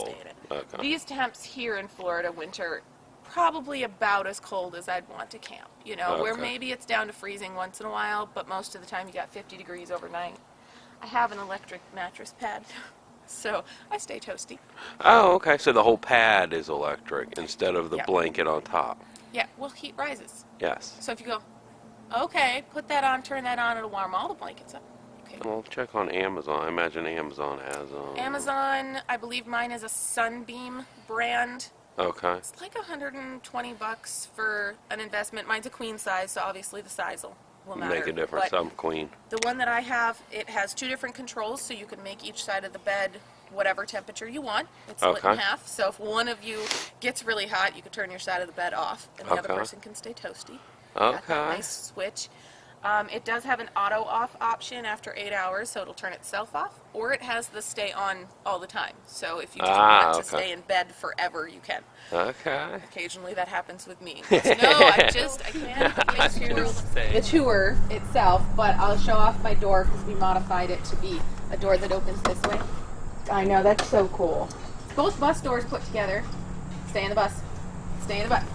stay in it. Okay. These temps here in Florida winter, probably about as cold as I'd want to camp. You know, where maybe it's down to freezing once in a while, but most of the time you got 50 degrees overnight. I have an electric mattress pad, so I stay toasty. Oh, okay. So the whole pad is electric instead of the blanket on top. Yeah, well, heat rises. Yes. So if you go, okay, put that on, turn that on, it'll warm all the blankets up. Okay. Well, check on Amazon. I imagine Amazon has Amazon, I believe mine is a Sunbeam brand. Okay. It's like $120 for an investment. Mine's a queen size, so obviously the size will matter. Make a difference. But I'm queen. the one that I have, it has 2 different controls, so you can make each side of the bed whatever temperature you want. It's split in half, so if one of you gets really hot, you can turn your side of the bed off, and the other person can stay toasty. Got that nice switch. It does have an auto off option after 8 hours, so it'll turn itself off, or it has the stay on all the time. So if you just want to stay in bed forever, you can. Okay. Occasionally that happens with me. No, I can't get to the tour itself, but I'll show off my door because we modified it to be a door that opens this way. I know, that's so cool. Both bus doors put together. Stay in the bus. Stay in the bus.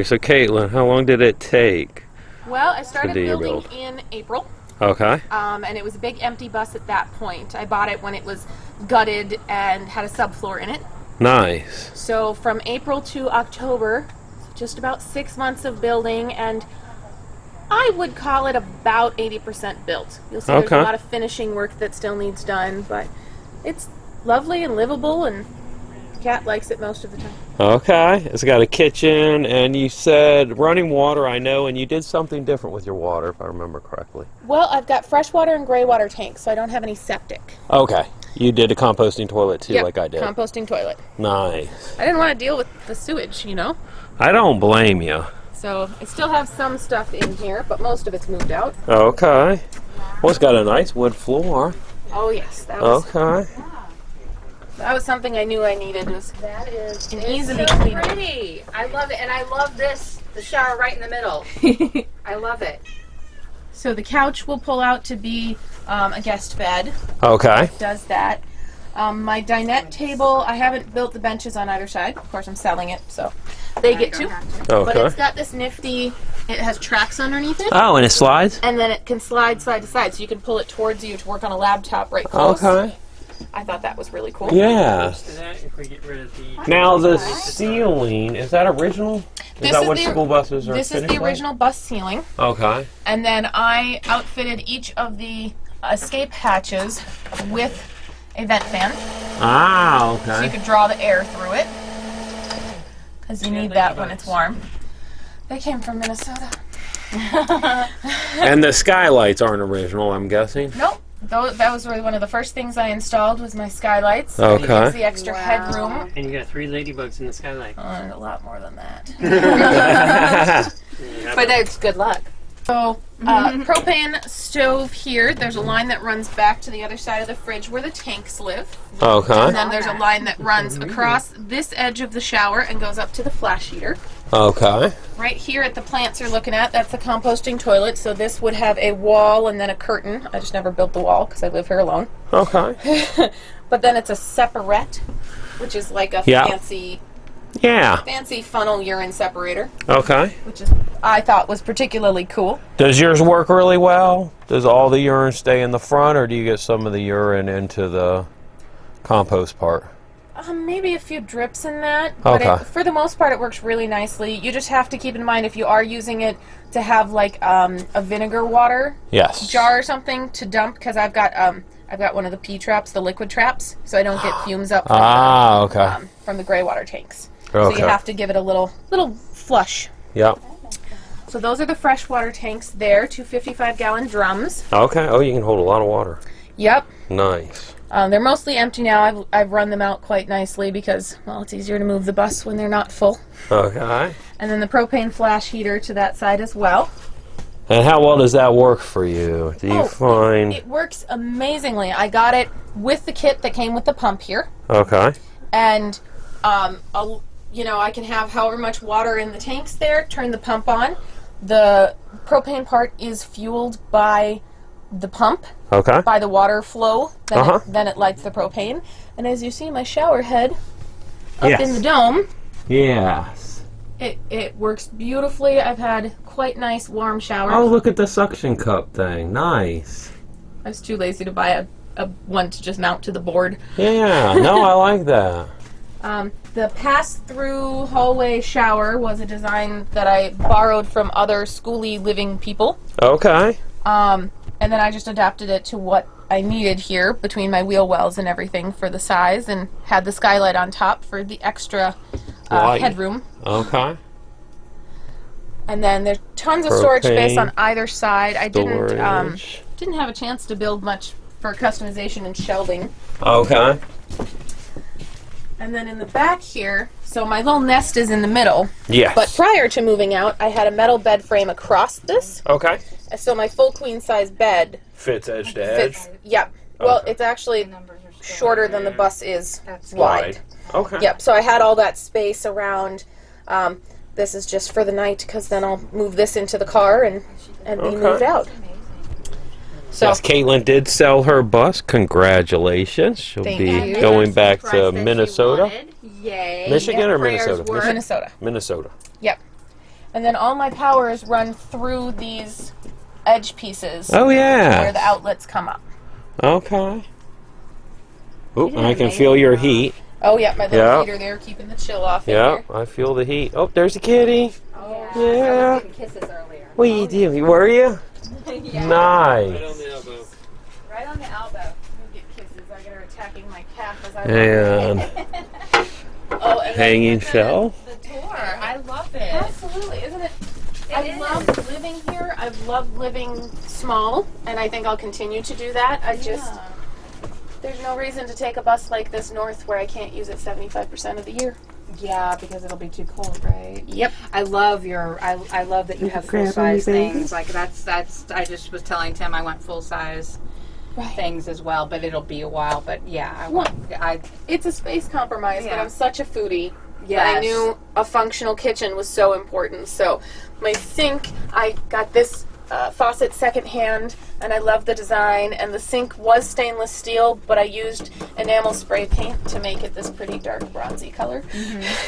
So Kaytliyn, how long did it take? Well, I started building in April. Okay. And it was a big empty bus at that point. I bought it when it was gutted and had a subfloor in it. Nice. So from April to October, just about 6 months of building, and I would call it about 80% built. You'll see there's a lot of finishing work that still needs done, but it's lovely and livable, and Cat likes it most of the time. Okay. It's got a kitchen, and you said running water, I know, and you did something different with your water, if I remember correctly. Well, I've got freshwater and gray water tanks, so I don't have any septic. Okay. You did a composting toilet, too, like I did. Composting toilet. Nice. I didn't want to deal with the sewage, you know? I don't blame you. So I still have some stuff in here, but most of it's moved out. Okay. Well, it's got a nice wood floor. Oh, yes. That was, okay. That was something I knew I needed. That is an easily so clean. Pretty. I love it, and I love this. The shower right in the middle. I love it. So the couch will pull out to be a guest bed. Okay. It does that. My dinette table, I haven't built the benches on either side. Of course, I'm selling it, so they get to. Okay. But it's got this nifty, it has tracks underneath it. Oh, and it slides? And then it can slide side to side, so you can pull it towards you to work on a laptop right close. Okay. I thought that was really cool. Yeah. Now the ceiling, is that original? Is that what school buses are? This is the original bus ceiling. Okay. And then I outfitted each of the escape hatches with a vent fan. Ah, okay. So you could draw the air through it. Because you need that when it's warm. They came from Minnesota. And the skylights aren't original, I'm guessing? Nope. That was really one of the first things I installed was my skylights. Okay. It gives the extra headroom. And you got 3 ladybugs in the skylight. And a lot more than that. But it's good luck. So, propane stove here. There's a line that runs back to the other side of the fridge where the tanks live. Okay. And then there's a line that runs across this edge of the shower and goes up to the flash heater. Okay. Right here at the plants you're looking at, that's the composting toilet. So this would have a wall and then a curtain. I just never built the wall because I live here alone. Okay. But then it's a separate, which is like a fancy funnel urine separator. Okay. Which is I thought was particularly cool. Does yours work really well? Does all the urine stay in the front, or do you get some of the urine into the compost part? Maybe a few drips in that, but for the most part it works really nicely. You just have to keep in mind if you are using it to have like a vinegar water jar or something to dump, because I've got one of the P traps, the liquid traps, so I don't get fumes up from the gray water tanks. So you have to give it a little flush. Yep. So those are the freshwater tanks there, 2 55-gallon drums. Okay. Oh, you can hold a lot of water. Yep. Nice. They're mostly empty now. I've run them out quite nicely because, well, it's easier to move the bus when they're not full. Okay. And then the propane flash heater to that side as well. And how well does that work for you? Do you find... It works amazingly. I got it with the kit that came with the pump here. Okay. And, I can have however much water in the tanks there, turn the pump on. The propane part is fueled by the pump Okay. by the water flow. Then it lights the propane. And as you see, my shower head up in the dome. Yes. It works beautifully. I've had quite nice warm showers. Oh, look at the suction cup thing. Nice. I was too lazy to buy a one to just mount to the board. Yeah, no, I like that. The pass-through hallway shower was a design that I borrowed from other schooly living people. Okay. And then I just adapted it to what I needed here between my wheel wells and everything for the size, and had the skylight on top for the extra headroom. Okay. And then there's tons of storage space on either side. I didn't have a chance to build much for customization and shelving. Okay. And then in the back here, so my little nest is in the middle. Yes. But prior to moving out, I had a metal bed frame across this. Okay. So my full queen size bed Fits edge to edge. fits. Yep. Well, Okay. it's actually shorter than the bus is wide. Okay. Yep. So I had all that space around. This is just for the night because then I'll move this into the car and be moved out. So Yes, Kaytliyn did sell her bus. Congratulations. She'll Thank be you. going back to Minnesota. Yay. Michigan or Prayers Minnesota? were- Minnesota. Minnesota. Yep. And then all my powers run through these edge pieces Oh, yeah. where the outlets come up. Okay. Oop, did I can amazing feel your job. heat. Oh, yeah, my little Yeah. heater there keeping the chill off in Yeah, here. I feel the heat. Oh, there's a kitty. Yeah. Yeah. I was giving kisses earlier. What are you doing? Were you? Yeah. Nice. Right on the elbow. Get kisses. I get her attacking my calf as I And Oh, and hanging then shell. The tour. I love it. Absolutely. Isn't it? I is. love living here. I've loved living small, and I think I'll continue to do that. There's no reason to take a bus like this north where I can't use it 75% of the year. Yeah, because it'll be too cold, right? Yep. I love your. I love that you have full size things. Like that's. I just was telling Tim I want full size things as well, but it'll be a while. But yeah, It's a space compromise, but Yeah. I'm such a foodie. Yes. That I knew a functional kitchen was so important. So my sink, I got this faucet secondhand, and I love the design. And the sink was stainless steel, but I used enamel spray paint to make it this pretty dark bronzy color.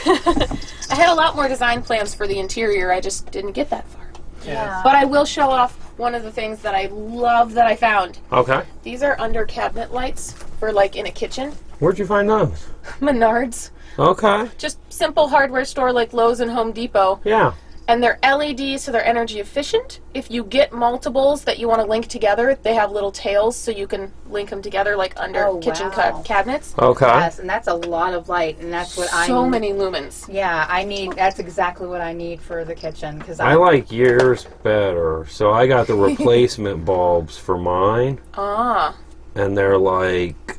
I had a lot more design plans for the interior. I just didn't get that far. Yeah. But I will show off one of the things that I love that I found. Okay. These are under cabinet lights for like in a kitchen. Where'd you find those? Menards. Okay. Just simple hardware store like Lowe's and Home Depot. Yeah. And they're LED, so they're energy efficient. If you get multiples that you want to link together, they have little tails so you can link them together like under kitchen cabinets. Okay. Yes, and that's a lot of light, and that's what I. So many lumens. Yeah, I need. That's exactly what I need for the kitchen because I like yours better. So I got the replacement bulbs for mine, Ah. and they're like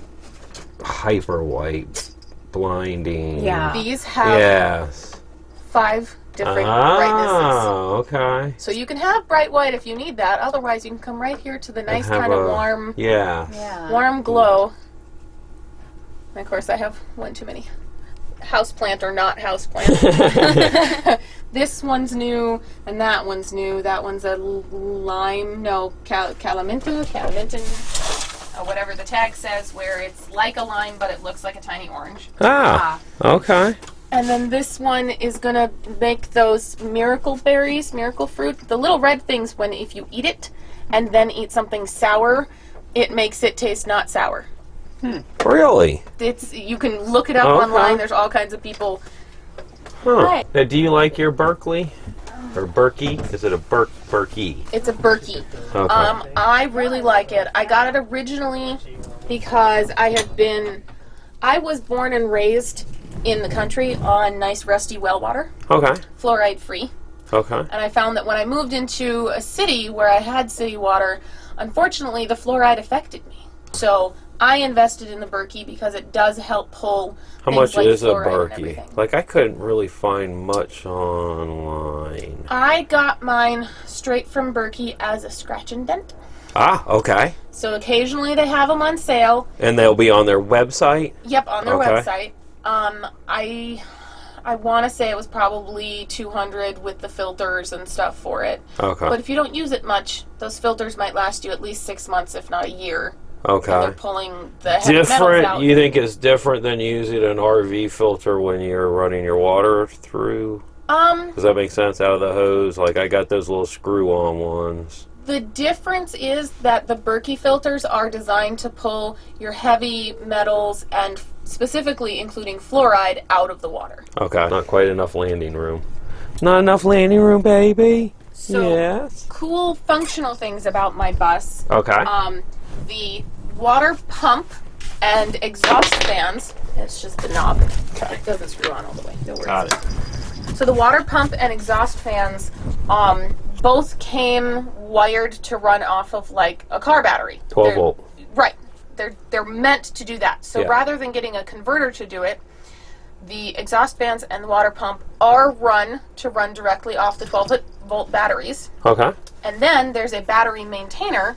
hyper white, blinding. Yeah. These have Yes. 5 different brightnesses. Oh, okay. So you can have bright white if you need that. Otherwise, you can come right here to the nice have kind of a- warm, Yeah. warm glow. And of course, I have one too many. Houseplant or not houseplant. This one's new, and that one's new. That one's a lime, no, calaminta, whatever the tag says, where it's like a lime, but it looks like a tiny orange. Ah. Okay. And then this one is gonna make those miracle berries, miracle fruit, the little red things. When if you eat it, and then eat something sour, it makes it taste not sour. Really? You can look it up Okay. online. There's all kinds of people. Huh. Right. Now, do you like your Berkeley? Or Berkey? Is it a Berkey? It's a Berkey. Okay. I really like it. I got it originally because I was born and raised in the country on nice rusty well water, Okay. fluoride free. Okay. And I found that when I moved into a city where I had city water, unfortunately the fluoride affected me. So I invested in the Berkey because it does help pull How things much like is a fluoride and Berkey? everything. Like, I couldn't really find much online. I got mine straight from Berkey as a scratch and dent. Ah, okay. So occasionally they have them on sale. And they'll be on their website? Yep, on their Okay. website. I I want to say it was probably $200 with the filters and stuff for it. Okay. But if you don't use it much, those filters might last you at least 6 months, if not a year. Okay. And they're pulling the heavy metals out. Different. You think it's different than using an RV filter when you're running your water through? Does that make sense? Out of the hose, like I got those little screw-on ones. The difference is that the Berkey filters are designed to pull your heavy metals and specifically including fluoride out of the water. Okay. Not quite enough landing room. Not enough landing room, baby. So, yes. Cool functional things about my bus. Okay. The water pump and exhaust fans. It's just the knob. It doesn't screw on all the way. No worries. Got it. So the water pump and exhaust fans both came wired to run off of like a car battery. 12 volt. Right. They're meant to do that. So Yeah. rather than getting a converter to do it, the exhaust fans and the water pump are run directly off the 12 volt batteries. Okay. And then there's a battery maintainer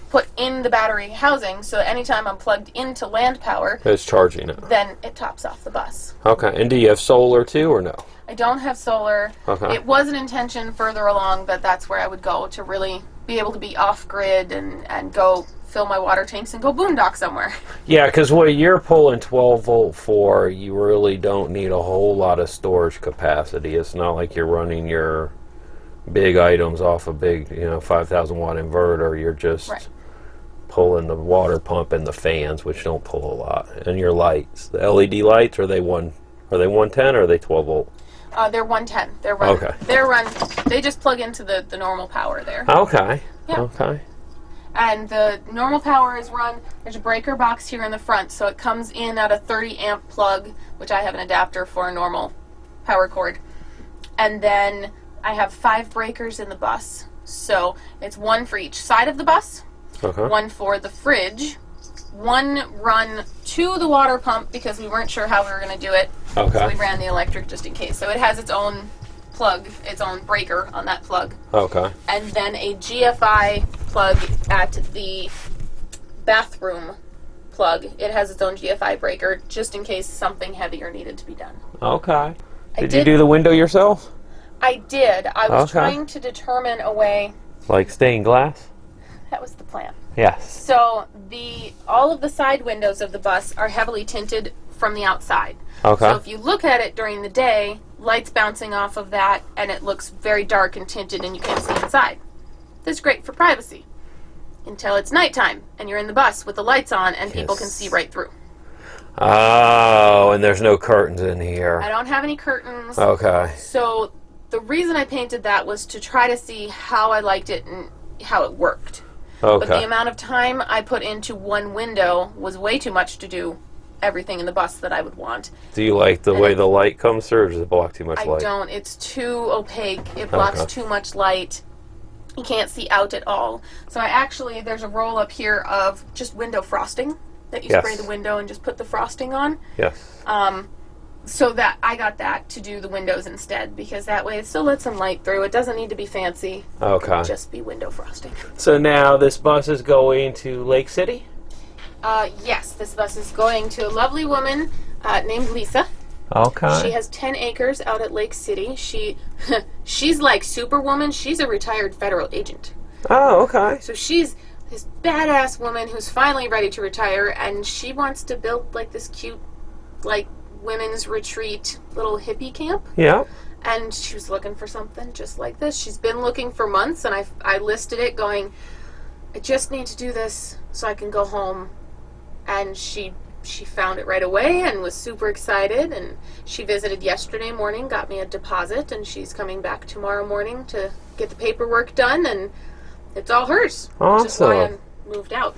put in the battery housing, so anytime I'm plugged into land power, It's charging it. then it tops off the bus. Okay. And do you have solar too, or no? I don't have solar. Okay. It was an intention further along that that's where I would go to really be able to be off grid and go fill my water tanks and go boondock somewhere. Yeah, because what you're pulling 12 volt for, you really don't need a whole lot of storage capacity. It's not like you're running your big items off a big, 5,000 watt inverter. You're just Right. pulling the water pump and the fans, which don't pull a lot, and your lights. The LED lights, are they 110 or are they 12 volt? They're 110. Okay. They just plug into the normal power there. Okay. Yeah. Okay. And the normal power is run, there's a breaker box here in the front, so it comes in at a 30 amp plug, which I have an adapter for a normal power cord. And then I have 5 breakers in the bus. So it's one for each side of the bus, Okay. one for the fridge, one run to the water pump because we weren't sure how we were going to do it. Okay. So we ran the electric just in case. So it has its own plug, its own breaker on that plug. Okay. And then a GFI plug at the bathroom plug. It has its own GFI breaker just in case something heavier needed to be done. Okay. I Did you do the window yourself? I did. I was Okay. trying to determine a way. Like stained glass? That was the plan. Yes. So all of the side windows of the bus are heavily tinted from the outside. Okay. So if you look at it during the day, light's bouncing off of that, and it looks very dark and tinted, and you can't see inside. That's great for privacy. Until it's nighttime, and you're in the bus with the lights on, and people can see right through. Oh, and there's no curtains in here. I don't have any curtains. Okay. So the reason I painted that was to try to see how I liked it and how it worked. But the Okay. amount of time I put into one window was way too much to do everything in the bus that I would want. Do you like the way the light comes through, or does it block too much I light? don't. It's too opaque. It blocks Okay. too much light. You can't see out at all. So there's a roll up here of just window frosting that you Yes. spray the window and just put the frosting on. Yes. So that I got that to do the windows instead, because that way it still lets some light through. It doesn't need to be fancy. Okay. Just be window frosting. So now this bus is going to Lake City? Yes, this bus is going to a lovely woman named Lisa. Okay. She has 10 acres out at Lake City. She's like Superwoman. She's a retired federal agent. Oh, okay. So she's this badass woman who's finally ready to retire, and she wants to build like this cute, like, women's retreat little hippie camp. Yeah. And she was looking for something just like this. She's been looking for months, and I listed it going, I just need to do this so I can go home. And she found it right away and was super excited, and she visited yesterday morning, got me a deposit, and she's coming back tomorrow morning to get the paperwork done, and it's all hers. Which is why I Awesome. moved out.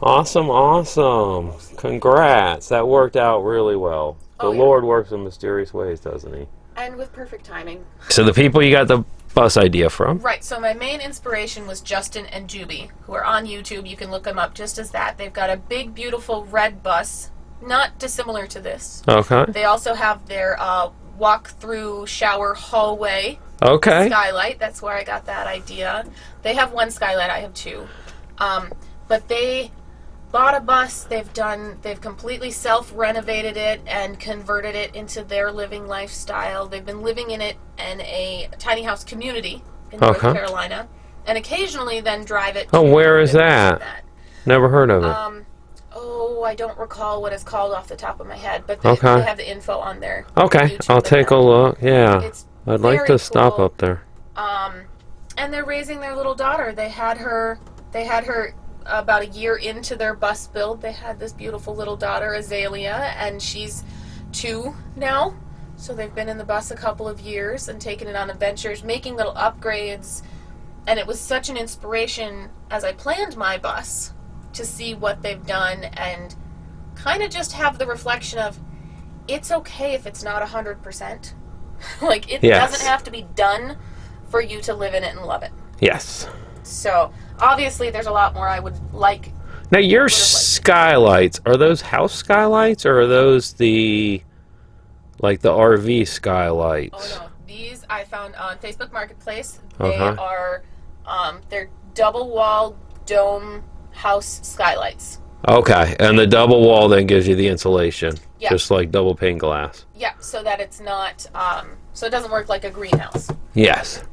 Awesome, awesome. Congrats. That worked out really well. The Oh, yeah. Lord works in mysterious ways, doesn't he? And with perfect timing. So the people you got the bus idea from? Right, so my main inspiration was Justin and Juby, who are on YouTube. You can look them up just as that. They've got a big, beautiful red bus, not dissimilar to this. Okay. They also have their walk-through shower hallway Okay. Skylight. That's where I got that idea. They have one Skylight, I have 2. But they bought a bus. They've completely self-renovated it and converted it into their living lifestyle. They've been living in it in a tiny house community in North Carolina, and occasionally then drive it. Oh, where is that? Never heard of it. I don't recall what it's called off the top of my head, but they have the info on there. Okay, YouTube I'll take a look. Yeah, It's I'd like to stop up there. And they're raising their little daughter. They had her about a year into their bus build. They had this beautiful little daughter, Azalea, and she's 2 now. So they've been in the bus a couple of years and taken it on adventures, making little upgrades. And it was such an inspiration as I planned my bus to see what they've done and kind of just have the reflection of, it's okay if it's not 100%. Like, it doesn't have to be done for you to live in it and love it. Yes. So, obviously, there's a lot more I would like. Now, your skylights, are those house skylights, or are those the RV skylights? Oh, no. These I found on Facebook Marketplace. They are, they're double-wall dome house skylights. Okay, and the double wall then gives you the insulation, Yeah. just like double pane glass. Yeah, so that it's not, so it doesn't work like a greenhouse. Yes.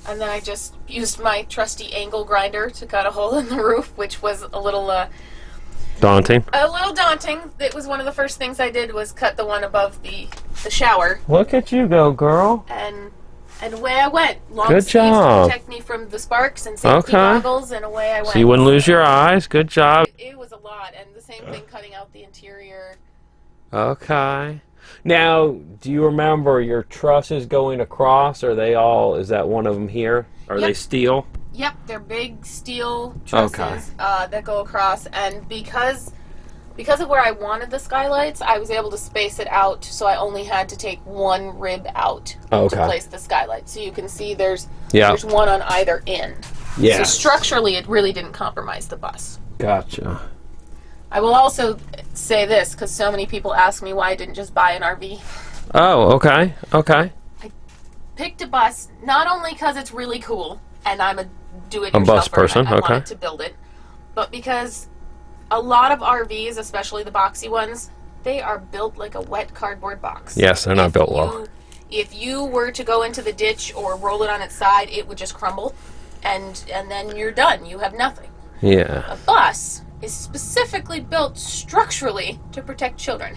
And then I just used my trusty angle grinder to cut a hole in the roof, which was a little Daunting. It was one of the first things I did was cut the one above the shower. Look at you go, girl. And away I went. Long Good sleeves job. to protect me from the sparks and safety goggles, and away I went. So you wouldn't lose your eyes. Good job. It was a lot, and the same thing cutting out the interior. Okay. Now, do you remember your trusses going across? Are they all, is that one of them here? Are they steel? Yep, they're big steel trusses that go across, and because of where I wanted the skylights, I was able to space it out, so I only had to take one rib out to place the skylight. So you can see there's one on either end. Yeah. So structurally, it really didn't compromise the bus. Gotcha. I will also say this, because so many people ask me why I didn't just buy an RV. Oh, okay. Okay. I picked a bus not only because it's really cool, and I'm a do-it-yourselfer. bus person, I wanted to build it, but because a lot of RVs, especially the boxy ones, they are built like a wet cardboard box. Yes, they're not built well. If you were to go into the ditch or roll it on its side, it would just crumble, and then you're done. You have nothing. Yeah. A bus is specifically built structurally to protect children.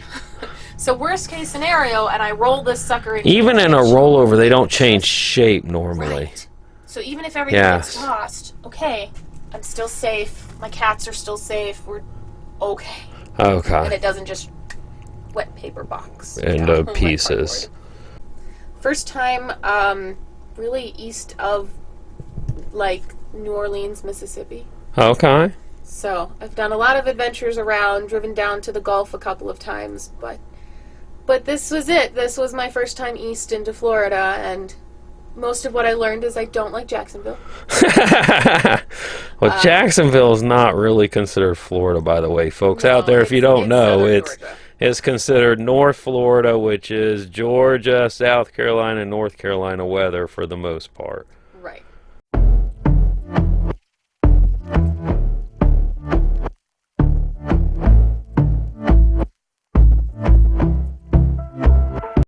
So worst case scenario, and I roll this sucker in. Even in a rollover, they don't change shape normally. Right. So even if everything gets tossed, okay, I'm still safe. My cats are still safe. We're okay. Okay. And it doesn't just wet paper box. Into pieces. First time, really east of, like, New Orleans, Mississippi. Okay. So I've done a lot of adventures around, driven down to the Gulf a couple of times, but this was it. This was my first time east into Florida, and most of what I learned is I don't like Jacksonville. Well, Jacksonville is not really considered Florida, by the way, folks. Out there, if you don't know, it's considered North Florida, which is Georgia, South Carolina, North Carolina weather for the most part. Right.